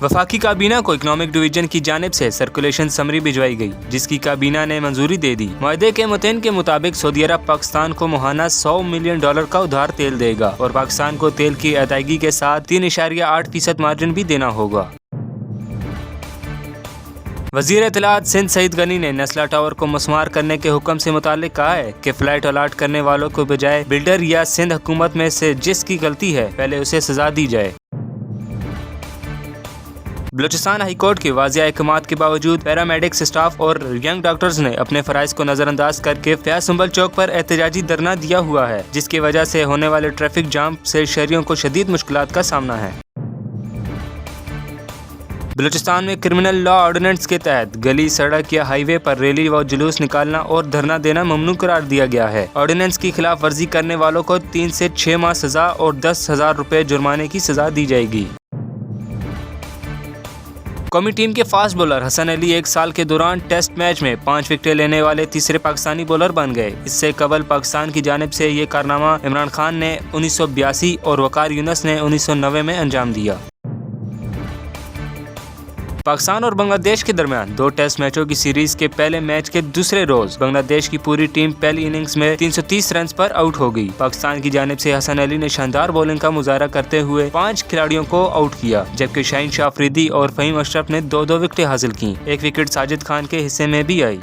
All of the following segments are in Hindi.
वफाकी काबीना को इकोनॉमिक डिवीजन की जानिब से सर्कुलेशन समरी भिजवाई गई, जिसकी काबीना ने मंजूरी दे दी। मुआहदे के मुतन के मुताबिक सऊदी अरब पाकिस्तान को माहाना $100 मिलियन का उधार तेल देगा और पाकिस्तान को तेल की अदायगी के साथ 3.8% मार्जिन भी देना होगा। वज़ीर इत्तलात सिंध सईद गनी ने नस्ला टावर को मस्मार करने के हुक्म से मुताल्लिक कहा है कि फ्लाइट अलाट करने वालों को बजाय बिल्डर या सिंध हुकूमत में से जिसकी गलती है पहले उसे सजा दी जाए। बलूचिस्तान हाई कोर्ट के वाज़िह अहकामात के बावजूद पैरामेडिक्स स्टाफ और यंग डॉक्टर्स ने अपने फराइज को नजरअंदाज करके फयाज सुंबल चौक पर एहतजाजी धरना दिया हुआ है, जिसकी वजह से होने वाले ट्रैफिक जाम से शहरियों को शदीद मुश्किलात का सामना है। बलूचिस्तान में क्रिमिनल लॉ ऑर्डिनेंस के तहत गली, सड़क या हाईवे पर रैली व जुलूस निकालना और धरना देना ममनू करार दिया गया है। ऑर्डिनेंस की खिलाफ वर्जी करने वालों को 3 से 6 माह सजा और 10,000 रुपए जुर्माने की सजा दी जाएगी। कौमी टीम के फास्ट बॉलर हसन अली 1 साल के दौरान टेस्ट मैच में 5 विकेटें लेने वाले तीसरे पाकिस्तानी बॉलर बन गए। इससे कबल पाकिस्तान की जानिब से ये कारनामा इमरान खान ने 1982 और वकार यूनुस ने 1990 में अंजाम दिया। पाकिस्तान और बांग्लादेश के दरमियान 2 टेस्ट मैचों की सीरीज के पहले मैच के दूसरे रोज बांग्लादेश की पूरी टीम पहली इनिंग्स में 330 रन पर आउट हो गई। पाकिस्तान की जानिब से हसन अली ने शानदार बॉलिंग का मुजाहरा करते हुए 5 खिलाड़ियों को आउट किया, जबकि शाहीन शाह अफरीदी और फहीम अशरफ ने 2-2 विकेटें हासिल की। 1 विकेट साजिद खान के हिस्से में भी आई।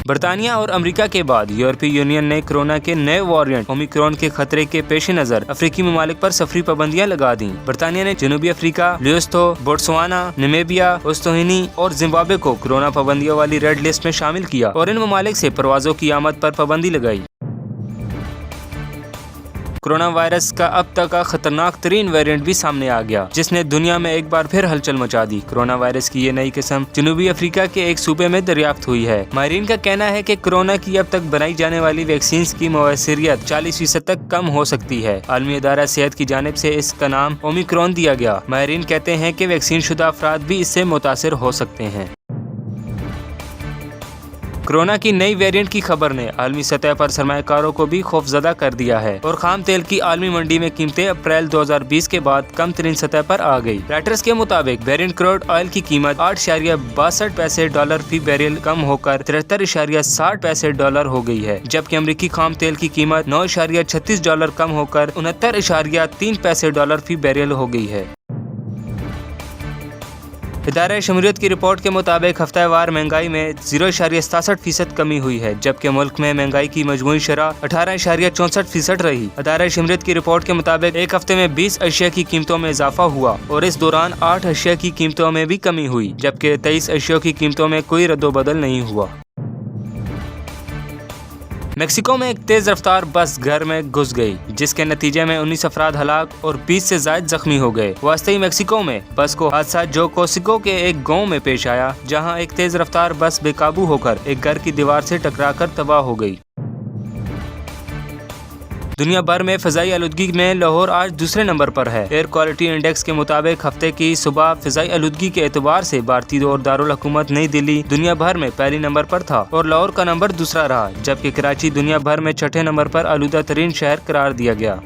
बरतानिया और अमेरिका के बाद यूरोपीय यूनियन ने कोरोना के नए वेरिएंट ओमिक्रॉन के खतरे के पेश नजर अफ्रीकी ममालिक पर सफरी पाबंदियां लगा दी। बरतानिया ने जनूबी Africa, Lesotho, Botswana, Namibia, Estonia और जिम्बाब्वे को कोरोना पाबंदियों वाली रेड लिस्ट में शामिल किया और इन ममालिक से परवाजों की आमद पर पाबंदी लगाई। कोरोना वायरस का अब तक का खतरनाक तरीन वेरिएंट भी सामने आ गया, जिसने दुनिया में एक बार फिर हलचल मचा दी। कोरोना वायरस की ये नई किस्म जनूबी अफ्रीका के एक सूबे में दरियाफ्त हुई है। माहिरीन का कहना है कि कोरोना की अब तक बनाई जाने वाली वैक्सीन की मौसरियत 40% तक कम हो सकती है। आलमी इदारा सेहत की जानिब से इसका नाम ओमिक्रॉन दिया गया। माहिरीन कहते हैं कि वैक्सीन शुदा अफराद भी इससे मुतासिर हो सकते हैं। कोरोना की नई वेरिएंट की खबर ने आलमी सतह पर सरमायाकारों को भी खौफजदा कर दिया है और खाम तेल की आलमी मंडी में कीमतें अप्रैल 2020 के बाद कम तरीन सतह पर आ गई। रॉयटर्स के मुताबिक बैरेंट क्रूड ऑयल की कीमत $8.62 फी बैरल कम होकर $73.60 हो गई है, जबकि अमेरिकी खाम तेल की कीमत $9.36 कम होकर $69.03 फी बैरल हो गई है। इदारा शमूलियत की रिपोर्ट के मुताबिक हफ्तावार महंगाई में 0.67% कमी हुई है, जबकि मुल्क में महंगाई की मजमूई शरह 18.64% रही। इदारा शमूलियत की रिपोर्ट के मुताबिक एक हफ्ते में 20 अशिया की कीमतों में इजाफा हुआ और इस दौरान 8 अशिया की कीमतों में भी कमी हुई, जबकि 23 अशिया की कीमतों में कोई रद्दोबदल नहीं हुआ। मेक्सिको में एक तेज रफ्तार बस घर में घुस गई, जिसके नतीजे में 19 अफराद हलाक और 20 से ज्यादा जख्मी हो गए। वास्तई मेक्सिको में बस को हादसा जो कोसिको के एक गांव में पेश आया, जहां एक तेज रफ्तार बस बेकाबू होकर एक घर की दीवार से टकराकर तबाह हो गई। दुनिया भर में फ़िज़ाई आलूदगी में लाहौर आज दूसरे नंबर पर है। एयर क्वालिटी इंडेक्स के मुताबिक हफ्ते की सुबह फ़िज़ाई आलूदगी के एतबार से भारतीय और दारुल हुकूमत नई दिल्ली दुनिया भर में पहली नंबर पर था और लाहौर का नंबर दूसरा रहा, जबकि कराची दुनिया भर में छठे नंबर पर आलूदा तरीन शहर करार दिया गया।